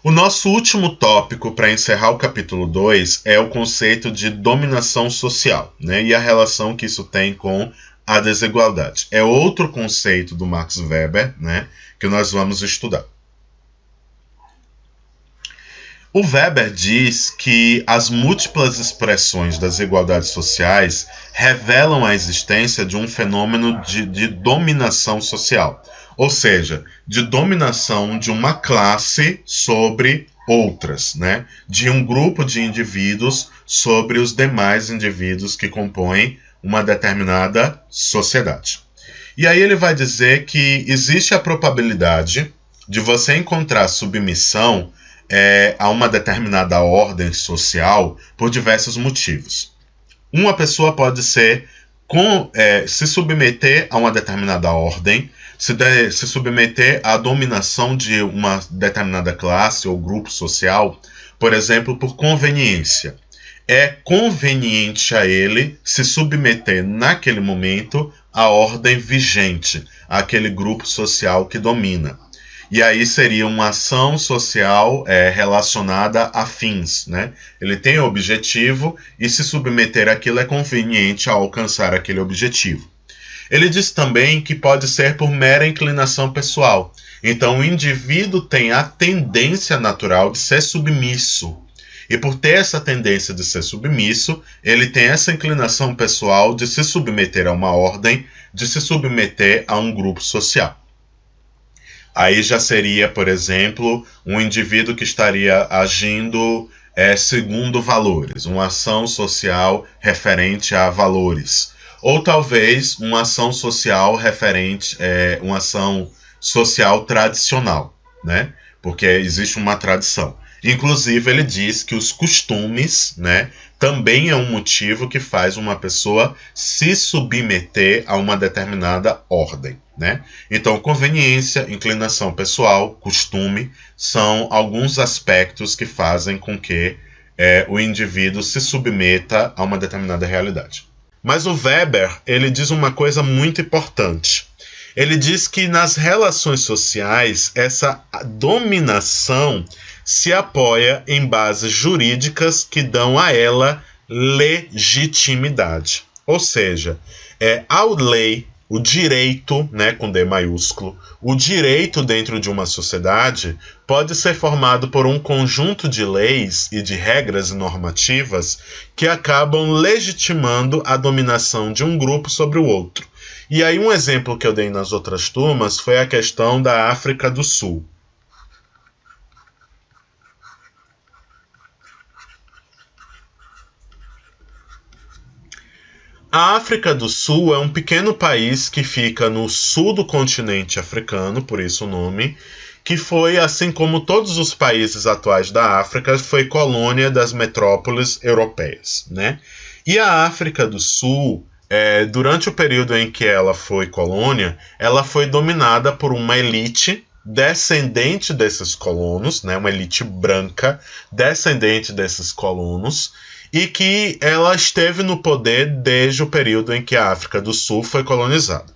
O nosso último tópico para encerrar o capítulo 2 é o conceito de dominação social, né? E a relação que isso tem com a desigualdade. É outro conceito do Max Weber, né? Que nós vamos estudar. O Weber diz que as múltiplas expressões das desigualdades sociais revelam a existência de um fenômeno de dominação social, ou seja, de dominação de uma classe sobre outras, né? De um grupo de indivíduos sobre os demais indivíduos que compõem uma determinada sociedade. E aí ele vai dizer que existe a probabilidade de você encontrar submissão a uma determinada ordem social por diversos motivos. Uma pessoa pode se submeter a uma determinada ordem, se submeter à dominação de uma determinada classe ou grupo social, por exemplo, por conveniência. É conveniente a ele se submeter naquele momento à ordem vigente, àquele grupo social que domina. E aí seria uma ação social relacionada a fins, né? Ele tem o objetivo e se submeter àquilo é conveniente ao alcançar aquele objetivo. Ele diz também que pode ser por mera inclinação pessoal. Então o indivíduo tem a tendência natural de ser submisso. E por ter essa tendência de ser submisso, ele tem essa inclinação pessoal de se submeter a uma ordem, de se submeter a um grupo social. Aí já seria, por exemplo, um indivíduo que estaria agindo segundo valores, uma ação social referente a valores. Ou talvez uma ação social referente, uma ação social tradicional, né? Porque existe uma tradição. Inclusive, ele diz que os costumes, né, também é um motivo que faz uma pessoa se submeter a uma determinada ordem, né? Então, conveniência, inclinação pessoal, costume, são alguns aspectos que fazem com que o indivíduo se submeta a uma determinada realidade. Mas o Weber, ele diz uma coisa muito importante. Ele diz que nas relações sociais, essa dominação se apoia em bases jurídicas que dão a ela legitimidade. Ou seja, a lei, o direito, né, com D maiúsculo, o direito dentro de uma sociedade pode ser formado por um conjunto de leis e de regras normativas que acabam legitimando a dominação de um grupo sobre o outro. E aí um exemplo que eu dei nas outras turmas foi a questão da África do Sul. A África do Sul é um pequeno país que fica no sul do continente africano, por isso o nome, que foi, assim como todos os países atuais da África, foi colônia das metrópoles europeias, né? E a África do Sul, durante o período em que ela foi colônia, ela foi dominada por uma elite descendente desses colonos, né? Uma elite branca descendente desses colonos, e que ela esteve no poder desde o período em que a África do Sul foi colonizada.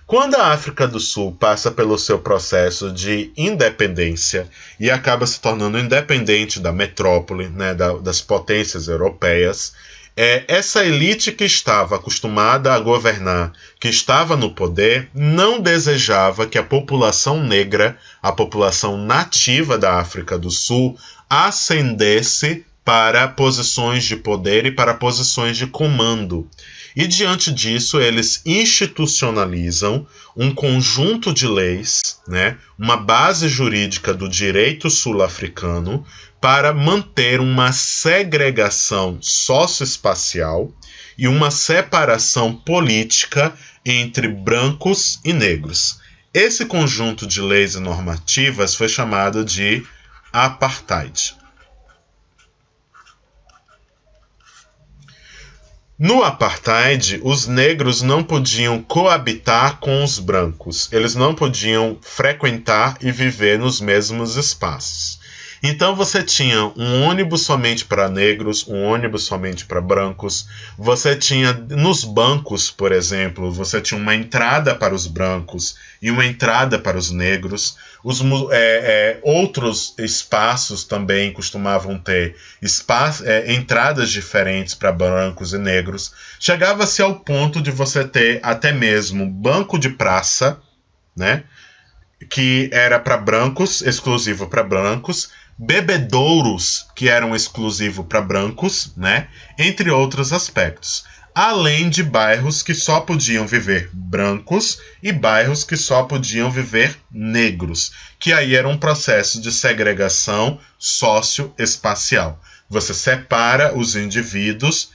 Quando a África do Sul passa pelo seu processo de independência e acaba se tornando independente da metrópole, né, das potências europeias, essa elite que estava acostumada a governar, que estava no poder, não desejava que a população negra, a população nativa da África do Sul, ascendesse para posições de poder e para posições de comando. E diante disso, eles institucionalizam um conjunto de leis, né, uma base jurídica do direito sul-africano para manter uma segregação socioespacial e uma separação política entre brancos e negros. Esse conjunto de leis e normativas foi chamado de apartheid. No apartheid, os negros não podiam coabitar com os brancos. Eles não podiam frequentar e viver nos mesmos espaços. Então você tinha um ônibus somente para negros, um ônibus somente para brancos. Você tinha nos bancos, por exemplo, você tinha uma entrada para os brancos e uma entrada para os negros. Outros espaços também costumavam ter entradas diferentes para brancos e negros. Chegava-se ao ponto de você ter até mesmo banco de praça, né? Que era para brancos, exclusivo para brancos, bebedouros, que eram exclusivo para brancos, né? Entre outros aspectos. Além de bairros que só podiam viver brancos e bairros que só podiam viver negros, que aí era um processo de segregação socioespacial. Você separa os indivíduos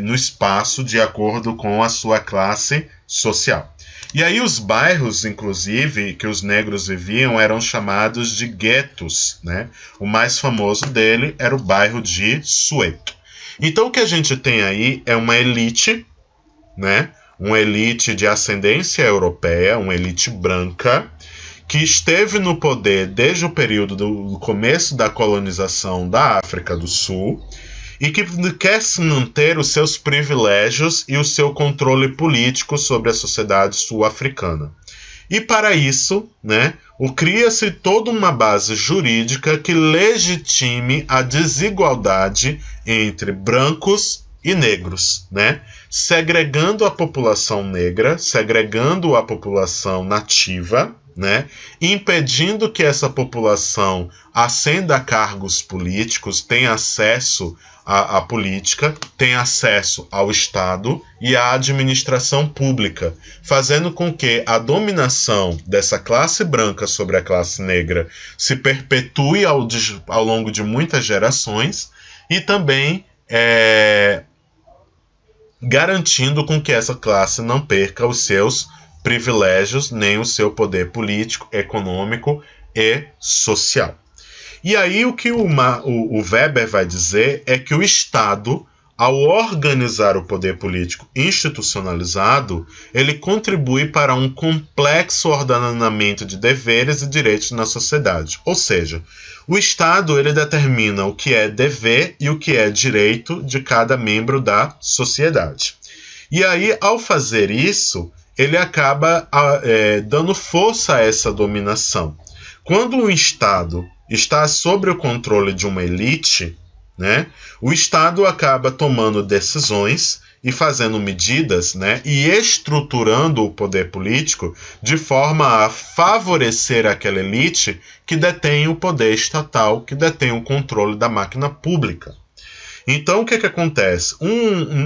no espaço de acordo com a sua classe social. E aí os bairros, inclusive, que os negros viviam eram chamados de guetos, né? O mais famoso dele era o bairro de Soweto. Então o que a gente tem aí é uma elite, né? Uma elite de ascendência europeia, uma elite branca, que esteve no poder desde o período do começo da colonização da África do Sul, e que quer se manter os seus privilégios e o seu controle político sobre a sociedade sul-africana. E para isso, né, cria-se toda uma base jurídica que legitime a desigualdade entre brancos e negros, né, segregando a população negra, segregando a população nativa, né, impedindo que essa população ascenda a cargos políticos, tenha acesso à política, tenha acesso ao Estado e à administração pública, fazendo com que a dominação dessa classe branca sobre a classe negra se perpetue ao longo de muitas gerações e também garantindo com que essa classe não perca os seus privilégios, nem o seu poder político, econômico e social. E aí o que o Weber vai dizer é que o Estado, ao organizar o poder político institucionalizado, ele contribui para um complexo ordenamento de deveres e direitos na sociedade. Ou seja, o Estado ele determina o que é dever e o que é direito de cada membro da sociedade. E aí, ao fazer isso, ele acaba dando força a essa dominação. Quando o Estado está sob o controle de uma elite, né, o Estado acaba tomando decisões e fazendo medidas, né, e estruturando o poder político de forma a favorecer aquela elite que detém o poder estatal, que detém o controle da máquina pública. Então, o que acontece?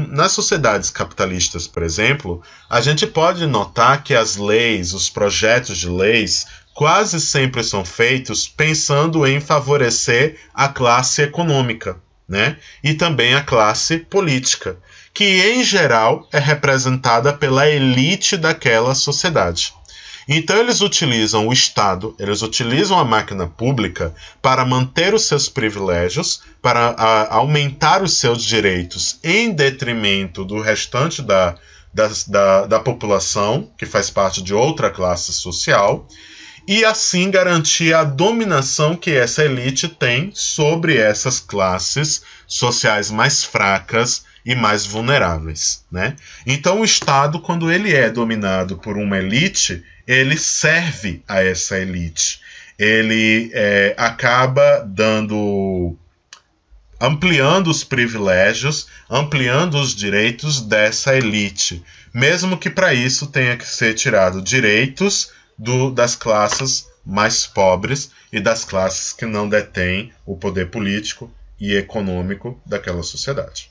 Nas sociedades capitalistas, por exemplo, a gente pode notar que as leis, os projetos de leis, quase sempre são feitos pensando em favorecer a classe econômica, né? E também a classe política, que em geral é representada pela elite daquela sociedade. Então eles utilizam o Estado, eles utilizam a máquina pública para manter os seus privilégios, para aumentar os seus direitos em detrimento do restante da população, que faz parte de outra classe social, e assim garantir a dominação que essa elite tem sobre essas classes sociais mais fracas e mais vulneráveis, né? Então o Estado, quando ele é dominado por uma elite, ele serve a essa elite. Ele acaba ampliando os privilégios, ampliando os direitos dessa elite, mesmo que para isso tenha que ser tirado direitos das classes mais pobres e das classes que não detêm o poder político e econômico daquela sociedade.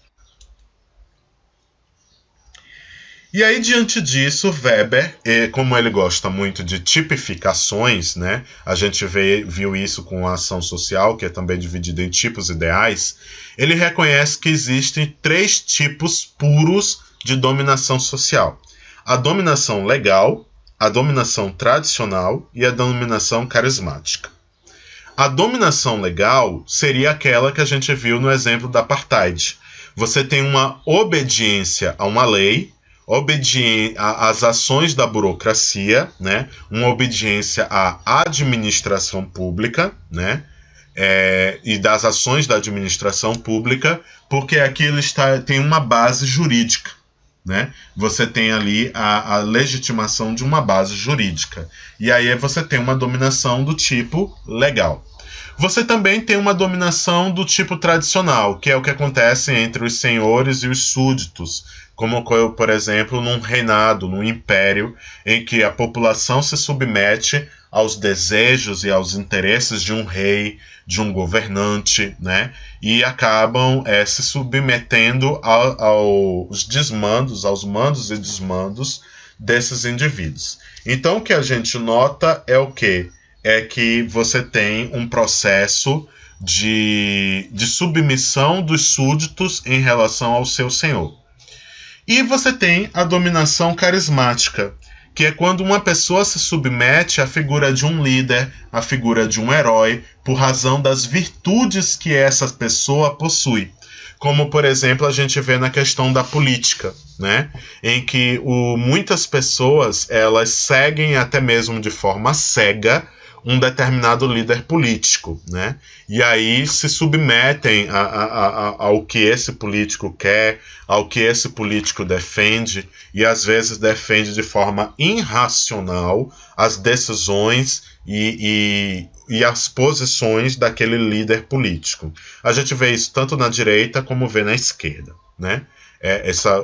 E aí, diante disso, Weber, como ele gosta muito de tipificações, né, a gente viu isso com a ação social, que é também dividida em tipos ideais, ele reconhece que existem 3 tipos puros de dominação social. A dominação legal, a dominação tradicional e a dominação carismática. A dominação legal seria aquela que a gente viu no exemplo da apartheid. Você tem uma obediência a uma lei, às ações da burocracia, né? Uma obediência à administração pública, né? e das ações da administração pública, porque aquilo tem uma base jurídica, né? Você tem ali a legitimação de uma base jurídica. E aí você tem uma dominação do tipo legal. Você também tem uma dominação do tipo tradicional, que é o que acontece entre os senhores e os súditos, como, por exemplo, num reinado, num império, em que a população se submete aos desejos e aos interesses de um rei, de um governante, né? E acabam se submetendo aos desmandos, aos mandos e desmandos desses indivíduos. Então, o que a gente nota é o quê? É que você tem um processo de submissão dos súditos em relação ao seu senhor. E você tem a dominação carismática, que é quando uma pessoa se submete à figura de um líder, à figura de um herói, por razão das virtudes que essa pessoa possui. Como, por exemplo, a gente vê na questão da política, né? Em que muitas pessoas elas seguem até mesmo de forma cega um determinado líder político, né? E aí se submetem ao que esse político quer, ao que esse político defende, e às vezes defende de forma irracional as decisões e as posições daquele líder político. A gente vê isso tanto na direita como vê na esquerda, né?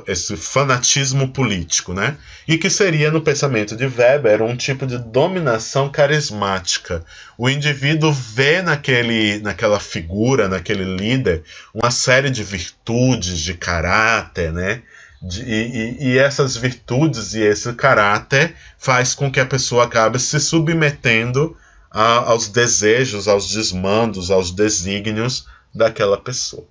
Esse fanatismo político, né? E que seria, no pensamento de Weber, um tipo de dominação carismática. O indivíduo vê naquela figura, naquele líder, uma série de virtudes de caráter, né? E essas virtudes e esse caráter faz com que a pessoa acabe se submetendo aos desejos, aos desmandos, aos desígnios daquela pessoa.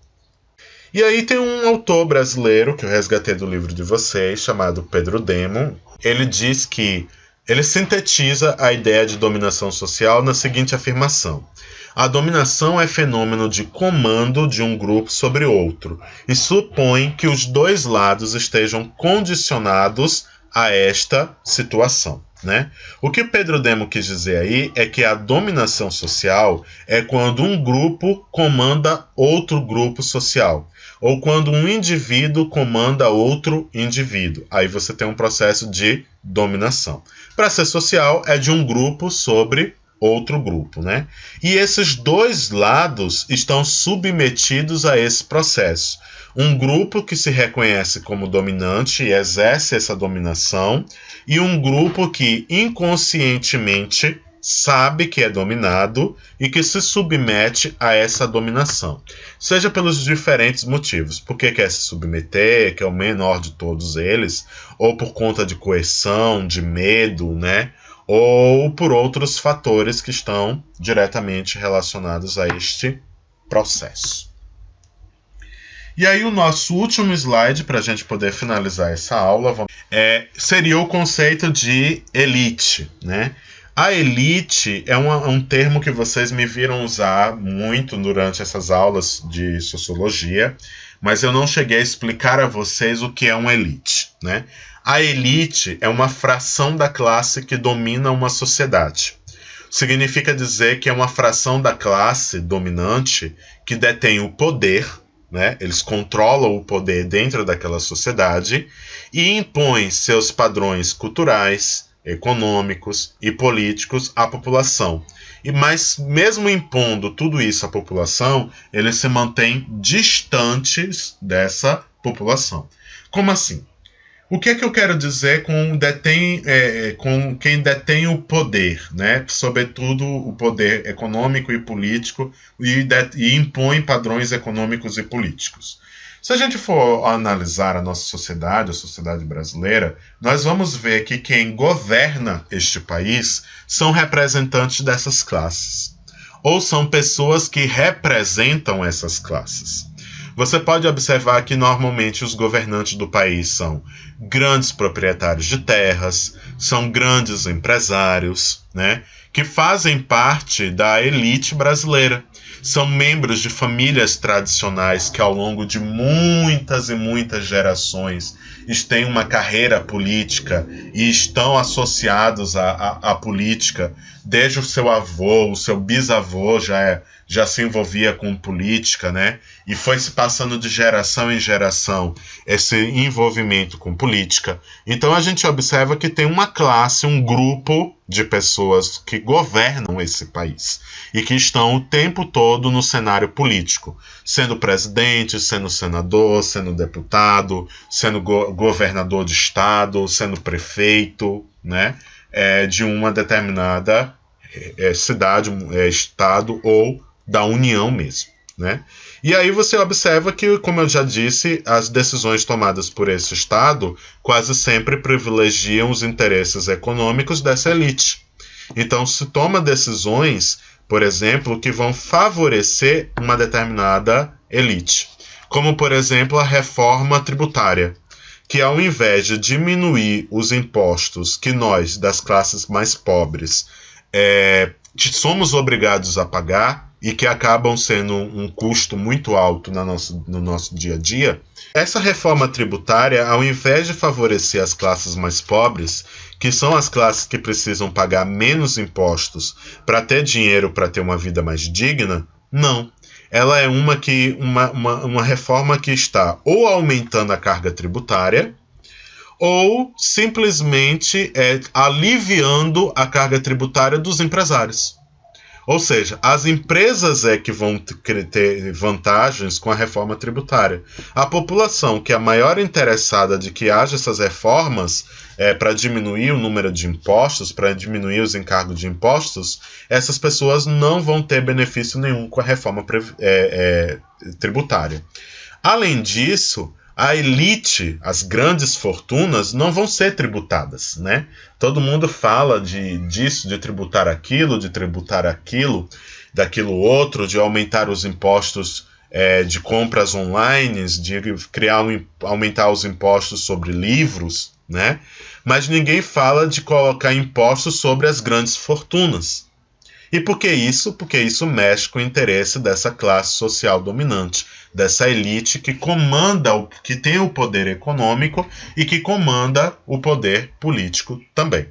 E aí tem um autor brasileiro, que eu resgatei do livro de vocês, chamado Pedro Demo. Ele diz que ele sintetiza a ideia de dominação social na seguinte afirmação: a dominação é fenômeno de comando de um grupo sobre outro e supõe que os dois lados estejam condicionados a esta situação, né? O que Pedro Demo quis dizer aí é que a dominação social é quando um grupo comanda outro grupo social, ou quando um indivíduo comanda outro indivíduo. Aí você tem um processo de dominação. Para ser social, é de um grupo sobre outro grupo, né? E esses dois lados estão submetidos a esse processo. Um grupo que se reconhece como dominante e exerce essa dominação, e um grupo que inconscientemente sabe que é dominado e que se submete a essa dominação. Seja pelos diferentes motivos, porque quer se submeter, que é o menor de todos eles, ou por conta de coerção, de medo, né? Ou por outros fatores que estão diretamente relacionados a este processo. E aí o nosso último slide, para a gente poder finalizar essa aula, seria o conceito de elite, né? A elite é um termo que vocês me viram usar muito durante essas aulas de sociologia, mas eu não cheguei a explicar a vocês o que é uma elite, né? A elite é uma fração da classe que domina uma sociedade. Significa dizer que é uma fração da classe dominante que detém o poder, né? Eles controlam o poder dentro daquela sociedade e impõem seus padrões culturais, econômicos e políticos à população. Mas mesmo impondo tudo isso à população, eles se mantêm distantes dessa população. Como assim? O que é que eu quero dizer com quem detém o poder, né? Sobretudo o poder econômico e político e impõe padrões econômicos e políticos? Se a gente for analisar a nossa sociedade, a sociedade brasileira, nós vamos ver que quem governa este país são representantes dessas classes, ou são pessoas que representam essas classes. Você pode observar que normalmente os governantes do país são grandes proprietários de terras, são grandes empresários, né, que fazem parte da elite brasileira. são membros de famílias tradicionais que ao longo de muitas e muitas gerações têm uma carreira política e estão associados à política desde o seu avô, o seu bisavô já se envolvia com política, né? E foi se passando de geração em geração esse envolvimento com política. Então a gente observa que tem uma classe, um grupo de pessoas que governam esse país e que estão o tempo todo no cenário político, sendo presidente, sendo senador, sendo deputado, sendo governador de estado, sendo prefeito, né? De uma determinada cidade, estado ou da União mesmo, né? E aí você observa que, como eu já disse, as decisões tomadas por esse Estado quase sempre privilegiam os interesses econômicos dessa elite. Então se toma decisões, por exemplo, que vão favorecer uma determinada elite, como por exemplo a reforma tributária, que ao invés de diminuir os impostos que nós, das classes mais pobres, somos obrigados a pagar e que acabam sendo um custo muito alto no nosso dia a dia, essa reforma tributária, ao invés de favorecer as classes mais pobres, que são as classes que precisam pagar menos impostos para ter dinheiro para ter uma vida mais digna, não. Ela é uma reforma que está ou aumentando a carga tributária ou simplesmente aliviando a carga tributária dos empresários. Ou seja, as empresas que vão ter vantagens com a reforma tributária. A população, que é a maior interessada de que haja essas reformas para diminuir o número de impostos, para diminuir os encargos de impostos, essas pessoas não vão ter benefício nenhum com a reforma tributária. Além disso, a elite, as grandes fortunas, não vão ser tributadas, né? Todo mundo fala disso, de tributar aquilo, daquilo outro, de aumentar os impostos de compras online, de aumentar os impostos sobre livros, né? Mas ninguém fala de colocar impostos sobre as grandes fortunas. E por que isso? Porque isso mexe com o interesse dessa classe social dominante, dessa elite que comanda, que tem o poder econômico e que comanda o poder político também.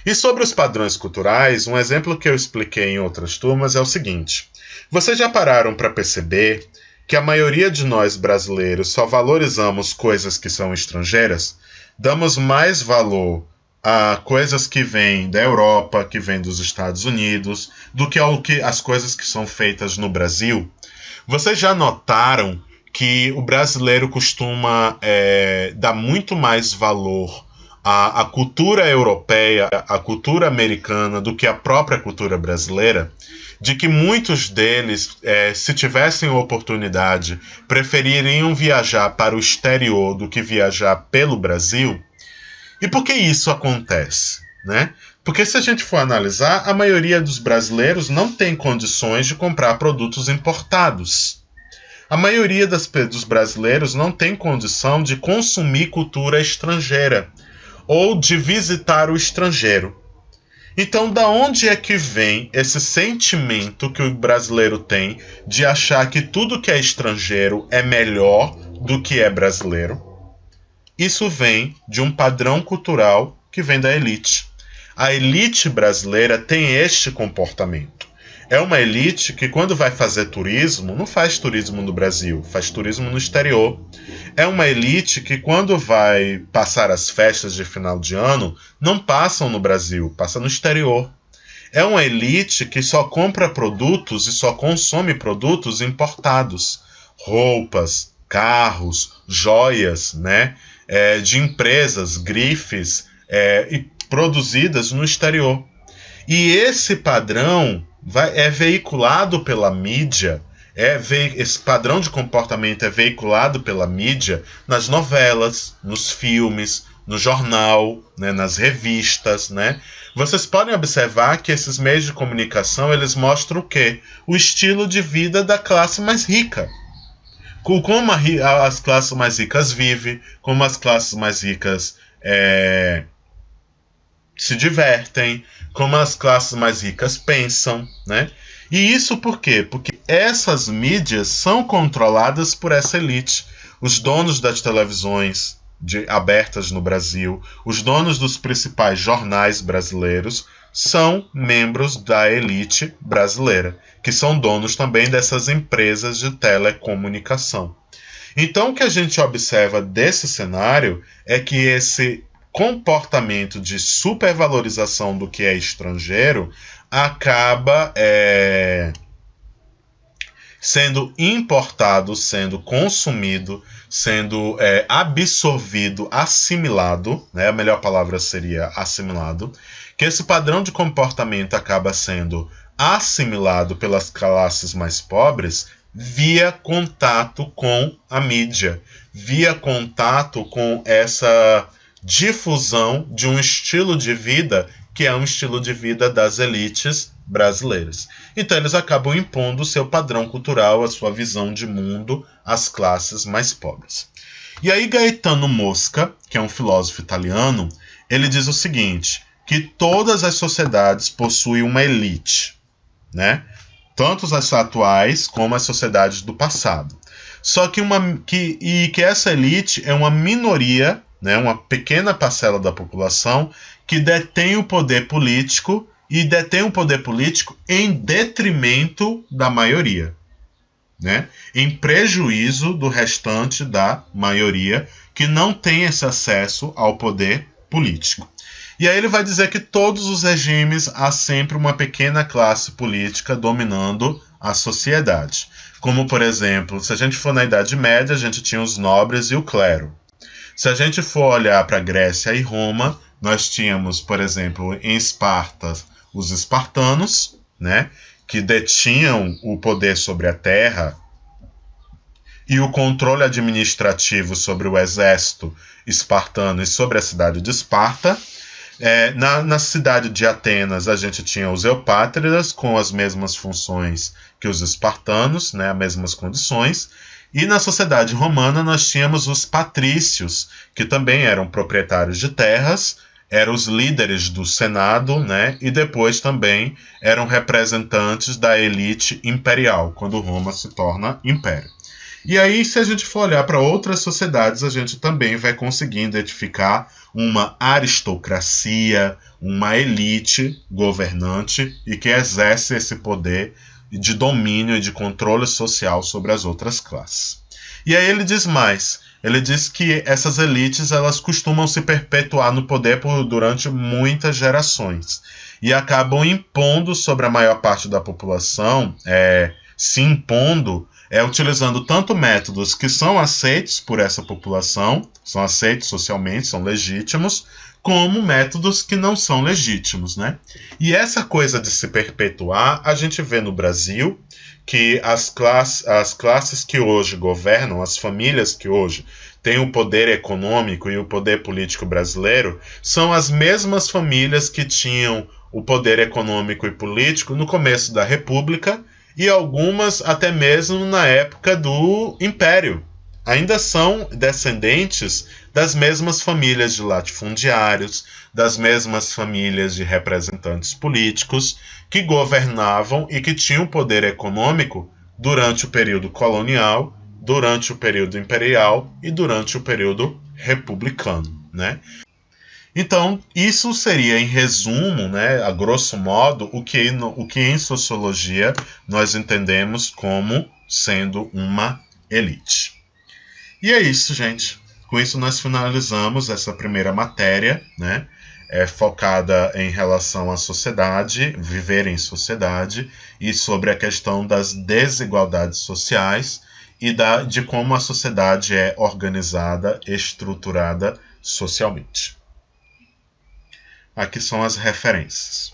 E sobre os padrões culturais, um exemplo que eu expliquei em outras turmas é o seguinte: vocês já pararam para perceber que a maioria de nós brasileiros só valorizamos coisas que são estrangeiras? Damos mais valor a coisas que vêm da Europa, que vêm dos Estados Unidos, do que as coisas que são feitas no Brasil? Vocês já notaram que o brasileiro costuma dar muito mais valor à cultura europeia, à cultura americana, do que à própria cultura brasileira? De que muitos deles, se tivessem oportunidade, prefeririam viajar para o exterior do que viajar pelo Brasil? E por que isso acontece, né? Porque se a gente for analisar, a maioria dos brasileiros não tem condições de comprar produtos importados. A maioria dos brasileiros não tem condição de consumir cultura estrangeira ou de visitar o estrangeiro. Então, da onde é que vem esse sentimento que o brasileiro tem de achar que tudo que é estrangeiro é melhor do que é brasileiro? Isso vem de um padrão cultural que vem da elite. A elite brasileira tem este comportamento. É uma elite que, quando vai fazer turismo, não faz turismo no Brasil, faz turismo no exterior. É uma elite que, quando vai passar as festas de final de ano, não passam no Brasil, passa no exterior. É uma elite que só compra produtos e só consome produtos importados. Roupas, carros, joias, né? De empresas, grifes, produzidas no exterior. E esse padrão é veiculado pela mídia, esse padrão de comportamento é veiculado pela mídia nas novelas, nos filmes, no jornal, né, nas revistas, né? Vocês podem observar que esses meios de comunicação, eles mostram o quê? O estilo de vida da classe mais rica. Como as classes mais ricas vivem, como as classes mais ricas se divertem, como as classes mais ricas pensam, né? E isso por quê? Porque essas mídias são controladas por essa elite. Os donos das televisões abertas no Brasil, os donos dos principais jornais brasileiros, são membros da elite brasileira, que são donos também dessas empresas de telecomunicação. Então, o que a gente observa desse cenário é que esse comportamento de supervalorização do que é estrangeiro acaba sendo importado, sendo consumido, sendo absorvido, assimilado, né? A melhor palavra seria assimilado, que esse padrão de comportamento acaba sendo assimilado pelas classes mais pobres via contato com a mídia, via contato com essa difusão de um estilo de vida que é um estilo de vida das elites brasileiras. Então eles acabam impondo o seu padrão cultural, a sua visão de mundo às classes mais pobres. E aí Gaetano Mosca, que é um filósofo italiano, ele diz o seguinte, que todas as sociedades possuem uma elite, né? Tanto as atuais como as sociedades do passado. Só que que essa elite é uma minoria, né, uma pequena parcela da população que detém o poder político e detém o poder político em detrimento da maioria, né? Em prejuízo do restante da maioria que não tem esse acesso ao poder político. E aí ele vai dizer que todos os regimes há sempre uma pequena classe política dominando a sociedade. Como, por exemplo, se a gente for na Idade Média, a gente tinha os nobres e o clero. Se a gente for olhar para Grécia e Roma, nós tínhamos, por exemplo, em Esparta, os espartanos, né, que detinham o poder sobre a terra e o controle administrativo sobre o exército espartano e sobre a cidade de Esparta. Na cidade de Atenas, a gente tinha os eupátridas com as mesmas funções que os espartanos, né, as mesmas condições. E na sociedade romana nós tínhamos os patrícios, que também eram proprietários de terras, eram os líderes do Senado, né, e depois também eram representantes da elite imperial, quando Roma se torna império. E aí, se a gente for olhar para outras sociedades, a gente também vai conseguir identificar uma aristocracia, uma elite governante e que exerce esse poder de domínio e de controle social sobre as outras classes. E aí ele diz mais, ele diz que essas elites elas costumam se perpetuar no poder durante muitas gerações e acabam impondo sobre a maior parte da população, se impondo, utilizando tanto métodos que são aceitos por essa população, são aceitos socialmente, são legítimos, como métodos que não são legítimos, né? E essa coisa de se perpetuar, a gente vê no Brasil que as classes que hoje governam, as famílias que hoje têm o poder econômico e o poder político brasileiro, são as mesmas famílias que tinham o poder econômico e político no começo da República e algumas até mesmo na época do Império. Ainda são descendentes das mesmas famílias de latifundiários, das mesmas famílias de representantes políticos que governavam e que tinham poder econômico durante o período colonial, durante o período imperial e durante o período republicano, né? Então, isso seria, em resumo, né, a grosso modo, o que em sociologia nós entendemos como sendo uma elite. E é isso, gente. Com isso nós finalizamos essa primeira matéria, né, focada em relação à sociedade, viver em sociedade, e sobre a questão das desigualdades sociais e de como a sociedade é organizada, estruturada socialmente. Aqui são as referências.